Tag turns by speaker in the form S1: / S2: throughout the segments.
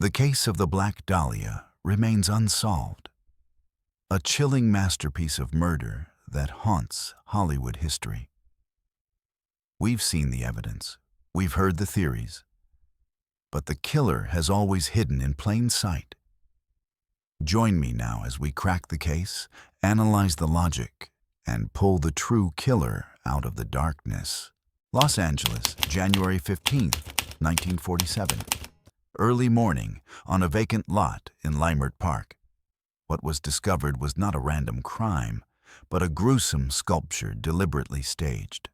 S1: The case of the Black Dahlia remains unsolved, a chilling masterpiece of murder that haunts Hollywood history. We've seen the evidence, we've heard the theories, but the killer has always hidden in plain sight. Join me now as we crack the case, analyze the logic, and pull the true killer out of the darkness. Los Angeles, January 15th, 1947. Early morning, on a vacant lot in Leimert Park. What was discovered was not a random crime, but a gruesome sculpture deliberately staged.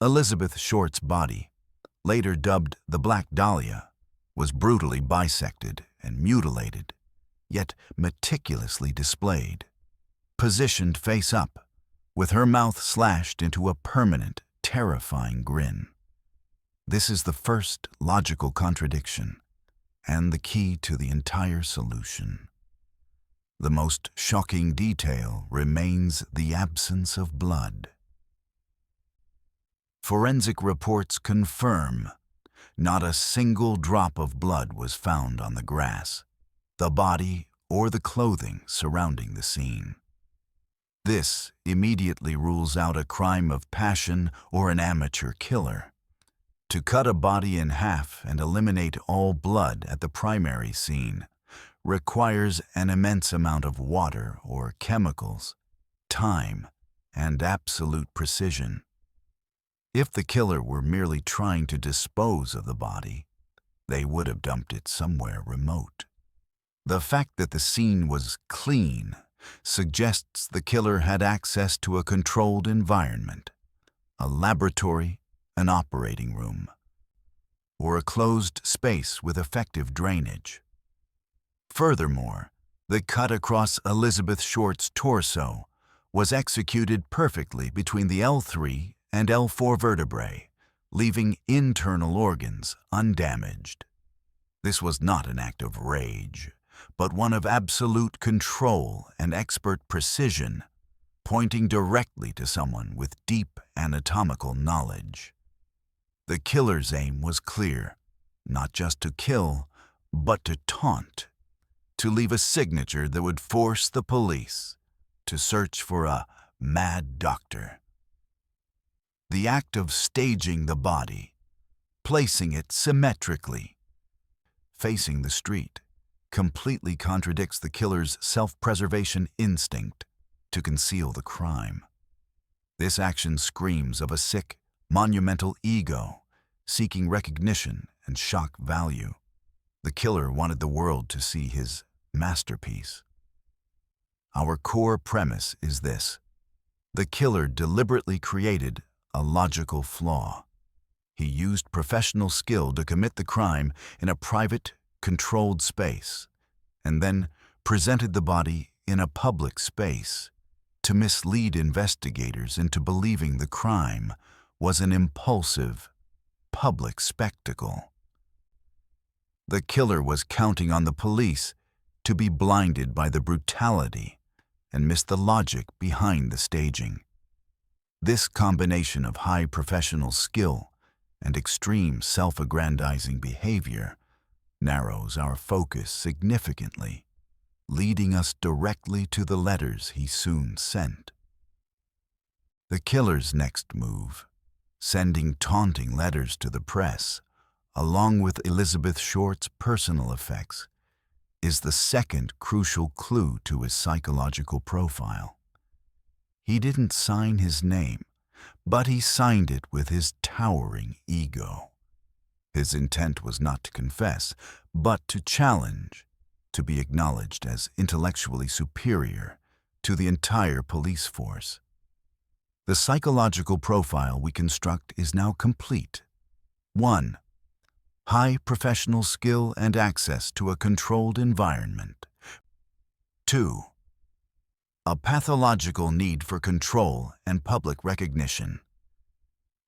S1: Elizabeth Short's body, later dubbed the Black Dahlia, was brutally bisected and mutilated, yet meticulously displayed. Positioned face up, with her mouth slashed into a permanent, terrifying grin. This is the first logical contradiction, and the key to the entire solution. The most shocking detail remains the absence of blood. Forensic reports confirm not a single drop of blood was found on the grass, the body, or the clothing surrounding the scene. This immediately rules out a crime of passion or an amateur killer. To cut a body in half and eliminate all blood at the primary scene requires an immense amount of water or chemicals, time, and absolute precision. If the killer were merely trying to dispose of the body, they would have dumped it somewhere remote. The fact that the scene was clean suggests the killer had access to a controlled environment, a laboratory, an operating room, or a closed space with effective drainage. Furthermore, the cut across Elizabeth Short's torso was executed perfectly between the L3 and L4 vertebrae, leaving internal organs undamaged. This was not an act of rage, but one of absolute control and expert precision, pointing directly to someone with deep anatomical knowledge. The killer's aim was clear, not just to kill, but to taunt, to leave a signature that would force the police to search for a mad doctor. The act of staging the body, placing it symmetrically, facing the street, completely contradicts the killer's self-preservation instinct to conceal the crime. This action screams of a sick, monumental ego, seeking recognition and shock value. The killer wanted the world to see his masterpiece. Our core premise is this: the killer deliberately created a logical flaw. He used professional skill to commit the crime in a private, controlled space, and then presented the body in a public space to mislead investigators into believing the crime was an impulsive, public spectacle. The killer was counting on the police to be blinded by the brutality and miss the logic behind the staging. This combination of high professional skill and extreme self-aggrandizing behavior narrows our focus significantly, leading us directly to the letters he soon sent. The killer's next move, sending taunting letters to the press, along with Elizabeth Short's personal effects, is the second crucial clue to his psychological profile. He didn't sign his name, but he signed it with his towering ego. His intent was not to confess, but to challenge, to be acknowledged as intellectually superior to the entire police force. The psychological profile we construct is now complete. 1. High professional skill and access to a controlled environment. 2. A pathological need for control and public recognition.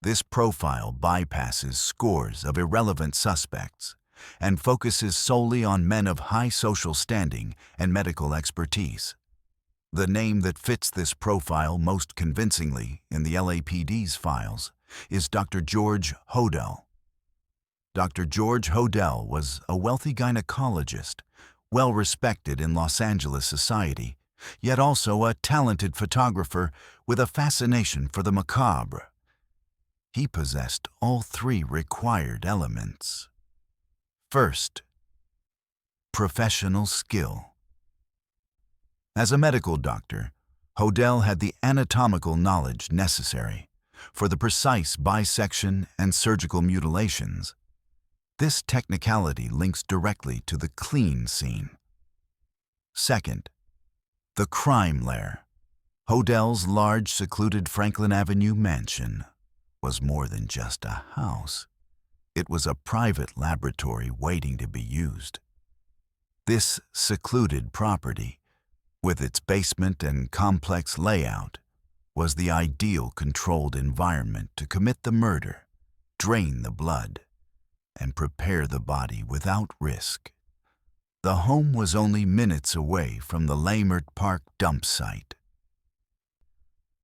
S1: This profile bypasses scores of irrelevant suspects and focuses solely on men of high social standing and medical expertise. The name that fits this profile most convincingly in the LAPD's files is Dr. George Hodel. Dr. George Hodel was a wealthy gynecologist, well respected in Los Angeles society, yet also a talented photographer with a fascination for the macabre. He possessed all three required elements. First, professional skill. As a medical doctor, Hodel had the anatomical knowledge necessary for the precise bisection and surgical mutilations. This technicality links directly to the clean scene. Second, the crime lair. Hodel's large, secluded Frankline Avenue mansion was more than just a house. It was a private laboratory waiting to be used. This secluded property, with its basement and complex layout, was the ideal controlled environment to commit the murder, drain the blood, and prepare the body without risk. The home was only minutes away from the Laimert Park dump site,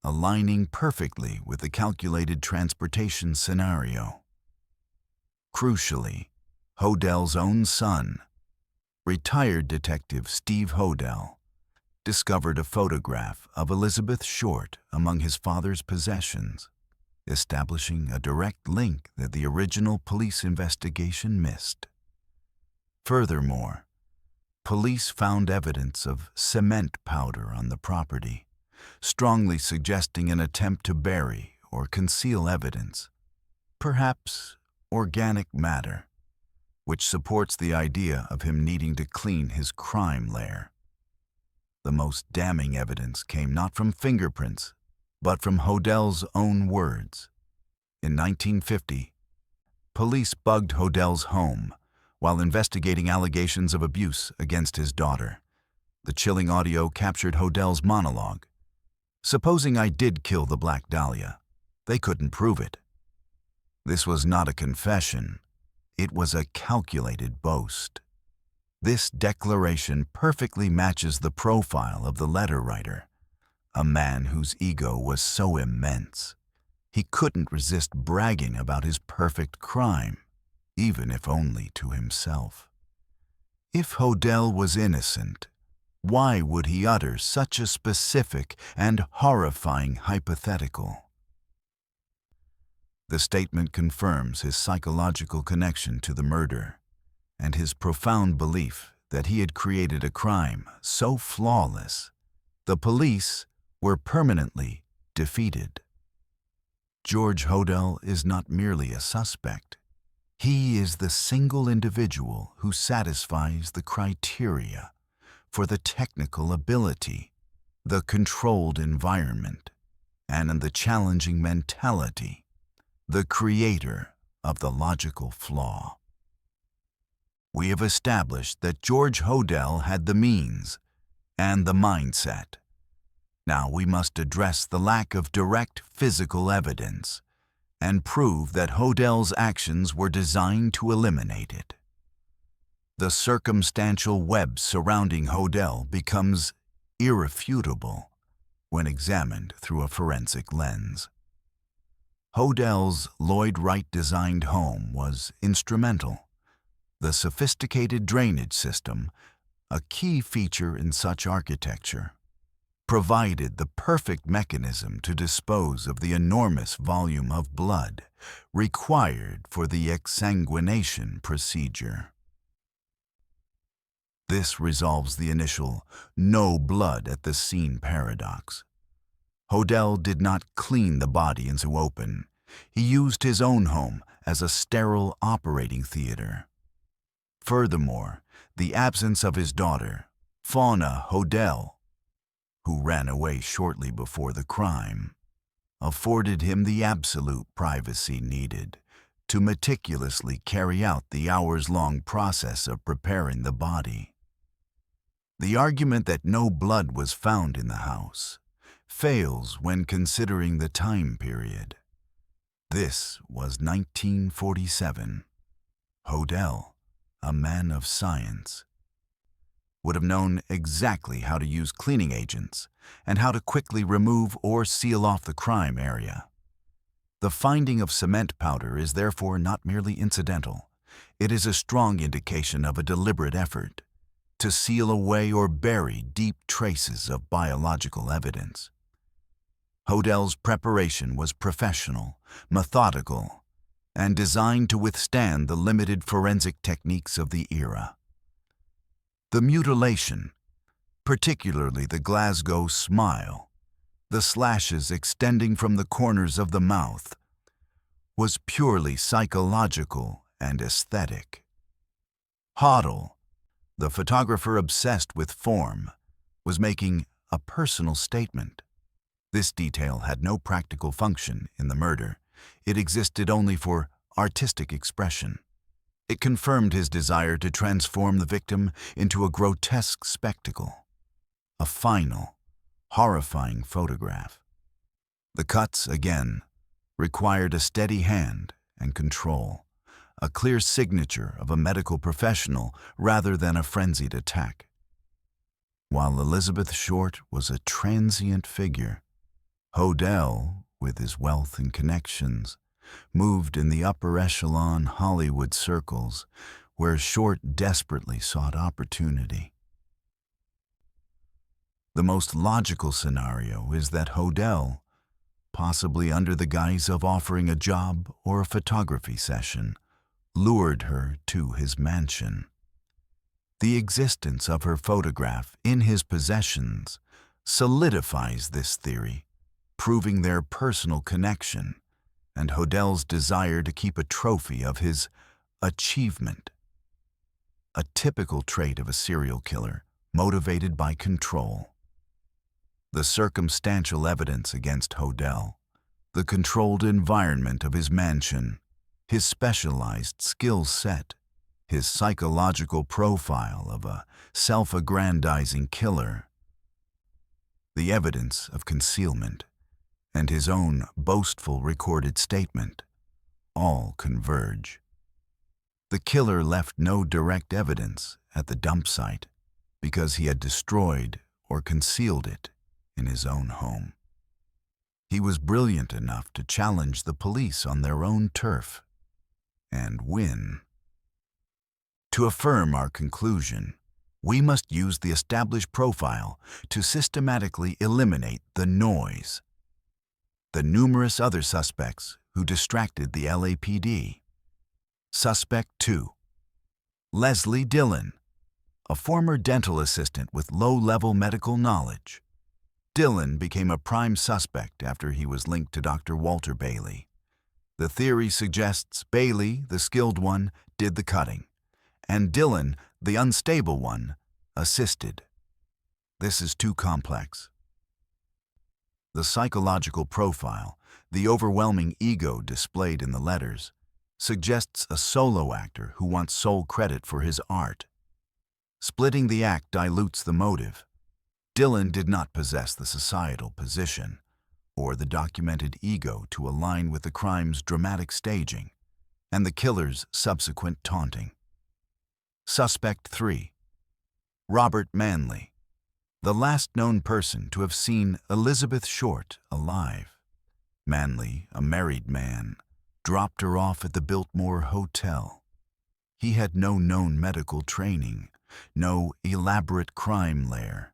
S1: aligning perfectly with the calculated transportation scenario. Crucially, Hodel's own son, retired detective Steve Hodel, discovered a photograph of Elizabeth Short among his father's possessions, establishing a direct link that the original police investigation missed. Furthermore, police found evidence of cement powder on the property, strongly suggesting an attempt to bury or conceal evidence, perhaps organic matter, which supports the idea of him needing to clean his crime lair. The most damning evidence came not from fingerprints, but from Hodel's own words. In 1950, police bugged Hodel's home while investigating allegations of abuse against his daughter. The chilling audio captured Hodel's monologue. "Supposing I did kill the Black Dahlia, they couldn't prove it." This was not a confession. It was a calculated boast. This declaration perfectly matches the profile of the letter writer, a man whose ego was so immense he couldn't resist bragging about his perfect crime, even if only to himself. If Hodel was innocent, why would he utter such a specific and horrifying hypothetical? The statement confirms his psychological connection to the murder and his profound belief that he had created a crime so flawless the police were permanently defeated. George Hodel is not merely a suspect. He is the single individual who satisfies the criteria for the technical ability, the controlled environment, and the challenging mentality, the creator of the logical flaw. We have established that George Hodel had the means and the mindset. Now we must address the lack of direct physical evidence and prove that Hodel's actions were designed to eliminate it. The circumstantial web surrounding Hodel becomes irrefutable when examined through a forensic lens. Hodel's Lloyd Wright-designed home was instrumental. The sophisticated drainage system, a key feature in such architecture, provided the perfect mechanism to dispose of the enormous volume of blood required for the exsanguination procedure. This resolves the initial "no blood at the scene" paradox. Hodel did not clean the body into open. He used his own home as a sterile operating theater. Furthermore, the absence of his daughter, Fauna Hodel, who ran away shortly before the crime, afforded him the absolute privacy needed to meticulously carry out the hours-long process of preparing the body. The argument that no blood was found in the house fails when considering the time period. This was 1947. Hodel, a man of science, would have known exactly how to use cleaning agents and how to quickly remove or seal off the crime area. The finding of cement powder is therefore not merely incidental, it is a strong indication of a deliberate effort to seal away or bury deep traces of biological evidence. Hodel's preparation was professional, methodical, and designed to withstand the limited forensic techniques of the era. The mutilation, particularly the Glasgow Smile, the slashes extending from the corners of the mouth, was purely psychological and aesthetic. Hodel, the photographer obsessed with form, was making a personal statement. This detail had no practical function in the murder. It existed only for artistic expression. It confirmed his desire to transform the victim into a grotesque spectacle, a final, horrifying photograph. The cuts, again, required a steady hand and control, a clear signature of a medical professional rather than a frenzied attack. While Elizabeth Short was a transient figure, Hodel, with his wealth and connections, moved in the upper echelon Hollywood circles where Short desperately sought opportunity. The most logical scenario is that Hodel, possibly under the guise of offering a job or a photography session, lured her to his mansion. The existence of her photograph in his possessions solidifies this theory, proving their personal connection and Hodel's desire to keep a trophy of his achievement. A typical trait of a serial killer motivated by control. The circumstantial evidence against Hodel, the controlled environment of his mansion, his specialized skill set, his psychological profile of a self-aggrandizing killer, the evidence of concealment, and his own boastful recorded statement, all converge. The killer left no direct evidence at the dump site because he had destroyed or concealed it in his own home. He was brilliant enough to challenge the police on their own turf and win. To affirm our conclusion, we must use the established profile to systematically eliminate the noise. The numerous other suspects who distracted the LAPD. Suspect 2. Leslie Dillon, a former dental assistant with low-level medical knowledge. Dillon became a prime suspect after he was linked to Dr. Walter Bailey. The theory suggests Bailey, the skilled one, did the cutting, and Dillon, the unstable one, assisted. This is too complex. The psychological profile, the overwhelming ego displayed in the letters, suggests a solo actor who wants sole credit for his art. Splitting the act dilutes the motive. Dillon did not possess the societal position or the documented ego to align with the crime's dramatic staging and the killer's subsequent taunting. Suspect 3. Robert Manley, the last known person to have seen Elizabeth Short alive. Manley, a married man, dropped her off at the Biltmore Hotel. He had no known medical training, no elaborate crime lair,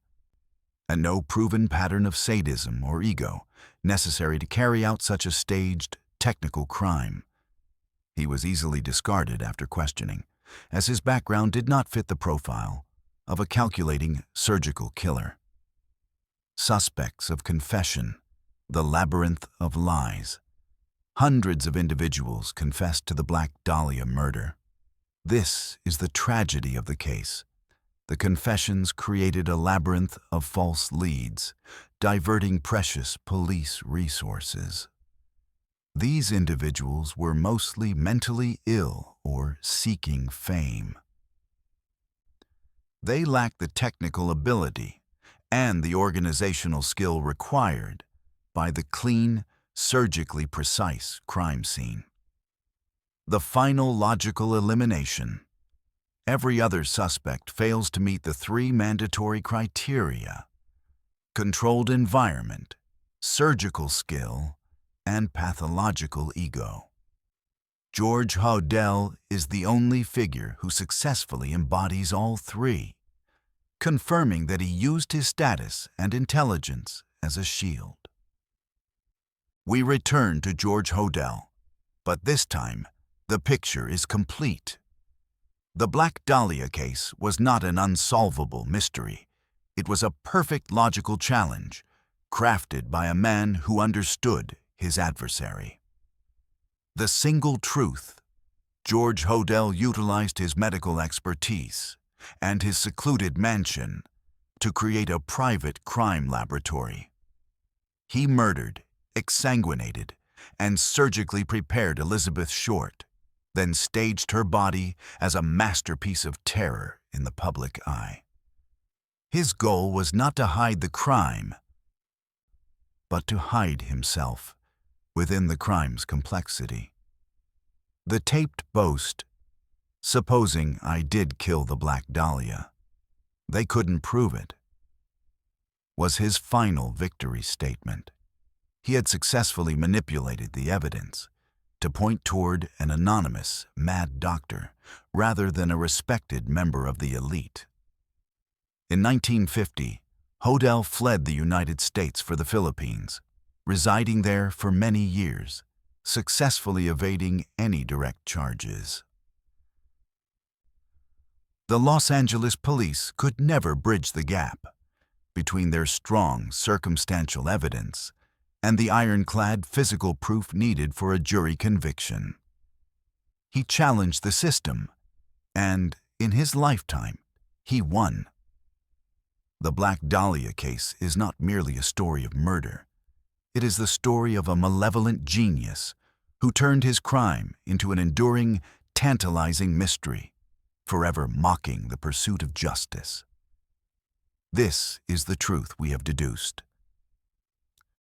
S1: and no proven pattern of sadism or ego necessary to carry out such a staged, technical crime. He was easily discarded after questioning, as his background did not fit the profile of a calculating surgical killer. Suspects of confession, the labyrinth of lies. Hundreds of individuals confessed to the Black Dahlia murder. This is the tragedy of the case. The confessions created a labyrinth of false leads, diverting precious police resources. These individuals were mostly mentally ill or seeking fame. They lacked the technical ability and the organizational skill required by the clean, surgically precise crime scene. The final logical elimination. Every other suspect fails to meet the 3 mandatory criteria: controlled environment, surgical skill, and pathological ego. George Hodel is the only figure who successfully embodies all three, confirming that he used his status and intelligence as a shield. We return to George Hodel, but this time the picture is complete. The Black Dahlia case was not an unsolvable mystery. It was a perfect logical challenge, crafted by a man who understood his adversary. The single truth: George Hodel utilized his medical expertise and his secluded mansion to create a private crime laboratory. He murdered, exsanguinated, and surgically prepared Elizabeth Short, then staged her body as a masterpiece of terror in the public eye. His goal was not to hide the crime, but to hide himself within the crime's complexity. The taped boast, "Supposing I did kill the Black Dahlia, they couldn't prove it," was his final victory statement. He had successfully manipulated the evidence to point toward an anonymous mad doctor rather than a respected member of the elite. In 1950, Hodel fled the United States for the Philippines, residing there for many years, successfully evading any direct charges. The Los Angeles police could never bridge the gap between their strong circumstantial evidence and the ironclad physical proof needed for a jury conviction. He challenged the system, and, in his lifetime, he won. The Black Dahlia case is not merely a story of murder. It is the story of a malevolent genius who turned his crime into an enduring, tantalizing mystery, forever mocking the pursuit of justice. This is the truth we have deduced.